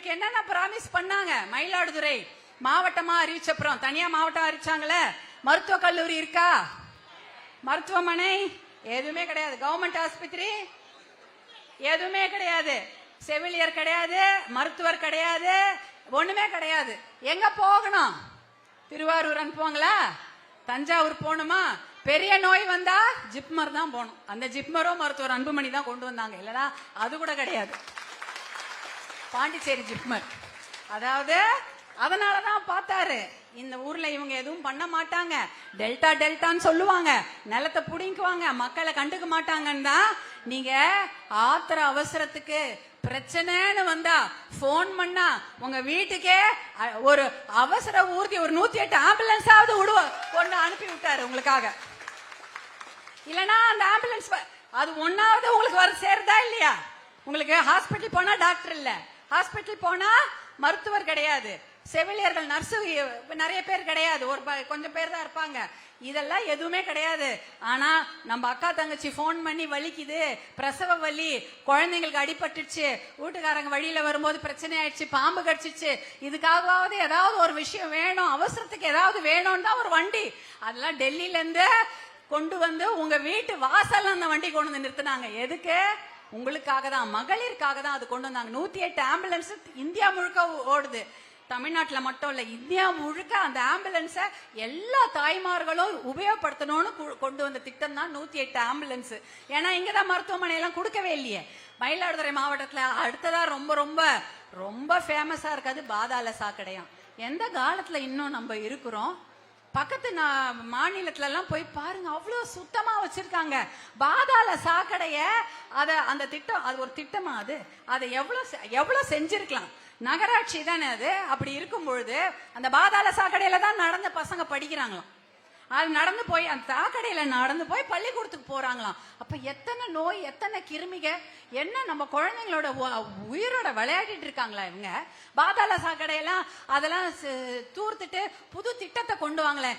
உங்களுக்கு என்னென்ன ப்ராமிஸ் பண்ணாங்க? மயிலாடுதுறை மாவட்டமா அறிவிச்சப்புறம் தனியா மாவட்டம் அறிவிச்சாங்களே, மருத்துவ கல்லூரி இருக்கா? மருத்துவமனை எதுவுமே கிடையாது. கவர்மெண்ட் ஆஸ்பத்திரி எதுவுமே கிடையாது. செவிலியர் கிடையாது, மருத்துவர் கிடையாது, ஒண்ணுமே கிடையாது. எங்க போகணும்? திருவாரூர் அனுப்புவாங்களா? தஞ்சாவூர் போகணுமா? பெரிய நோய் வந்தா ஜிப்மர் தான் போகணும். அந்த ஜிப்மரோ மருத்துவர் அன்புமணி தான் கொண்டு வந்தாங்க, இல்லனா அது கூட கிடையாது. பாண்டிச்சேரி ஜிப்மர். அதாவது அதனாலதான் பார்த்தாரு, இந்த ஊர்ல இவங்க எதுவும் பண்ண மாட்டாங்க, டெல்டா டெல்டான்னு சொல்லுவாங்க, நிலத்தை புடிங்குவாங்க, மக்களை கண்டுக்க மாட்டாங்கன்னு தான் நீங்க ஆத்திர அவசரத்துக்கு பிரச்சனைன்னு வந்தா போன் பண்ணா உங்க வீட்டுக்கே ஒரு அவசர ஊர்தி ஒரு 108 ஆம்புலன்ஸ் ஆவது கொண்டு அனுப்பி விட்டாரு உங்களுக்காக. இல்லனா அந்த ஆம்புலன்ஸ் அது ஒன்னாவது உங்களுக்கு வர சேருதா இல்லையா? உங்களுக்கு ஹாஸ்பிட்டல் போனா டாக்டர் இல்ல, ஹாஸ்பிட்டல் போனா மருத்துவர் கிடையாது, செவிலியர்கள் நர்ஸு நிறைய பேர் கிடையாது, ஒரு கொஞ்சம் பேர் தான் இருப்பாங்க. இதெல்லாம் எதுவுமே கிடையாது. ஆனா நம்ம அக்கா தங்கச்சி போன் பண்ணி வலிக்குது, பிரசவ வலி, குழந்தைங்களுக்கு அடிபட்டுச்சு, வீட்டுக்காரங்க வழியில வரும்போது பிரச்சனை ஆயிடுச்சு, பாம்பு கடிச்சிச்சு, இதுக்காகவாவது ஏதாவது ஒரு விஷயம் வேணும், அவசரத்துக்கு ஏதாவது வேணும்னு தான் ஒரு வண்டி, அதெல்லாம் டெல்லியில இருந்து கொண்டு வந்து உங்க வீட்டு வாசல் அந்த வண்டி கொண்டு வந்து நிறுத்தினாங்க. எதுக்கு? உங்களுக்காக தான், மகளிருக்காக தான் அது கொண்டு வந்தாங்க. 108 ஆம்புலன்ஸ் இந்தியா முழுக்க ஓடுது. தமிழ்நாட்டில் மட்டும் இல்ல, இந்தியா முழுக்க அந்த ஆம்புலன்ஸ எல்லா தாய்மார்களும் உபயோகப்படுத்தணும்னு கொண்டு வந்த திட்டம் தான் 108 ஆம்புலன்ஸ். ஏன்னா இங்கதான் மருத்துவமனை எல்லாம் கொடுக்கவே இல்லையே. மயிலாடுதுறை மாவட்டத்துல அடுத்ததா ரொம்ப ரொம்ப ரொம்ப ஃபேமஸா இருக்காது பாதாள சாக்கடையாம். எந்த காலத்துல இன்னும் நம்ம இருக்கிறோம்? பக்கத்து மாநிலத்துல எல்லாம் போய் பாருங்க, அவ்வளவு சுத்தமா வச்சிருக்காங்க. பாதாள சாக்கடைய அந்த திட்டம், அது ஒரு திட்டமா? அதை எவ்வளவு செஞ்சிருக்கலாம். நகராட்சி தானே அது. அப்படி இருக்கும் பொழுது அந்த பாதாள சாக்கடையில தான் நடந்த பசங்க படிக்கிறாங்களாம். அது நடந்து போய் அந்த சாக்கடையில நடந்து போய் பள்ளிக்கூடத்துக்கு போறாங்களாம். அப்ப எத்தனை நோய், எத்தனை கிருமிக, என்ன நம்ம குழந்தைங்களோட உயிரோட விளையாடிட்டு இருக்காங்களா இவங்க? பாதாள சாக்கடையெல்லாம் அதெல்லாம் தூர்த்துட்டு புது திட்டத்தை கொண்டு வாங்களேன்.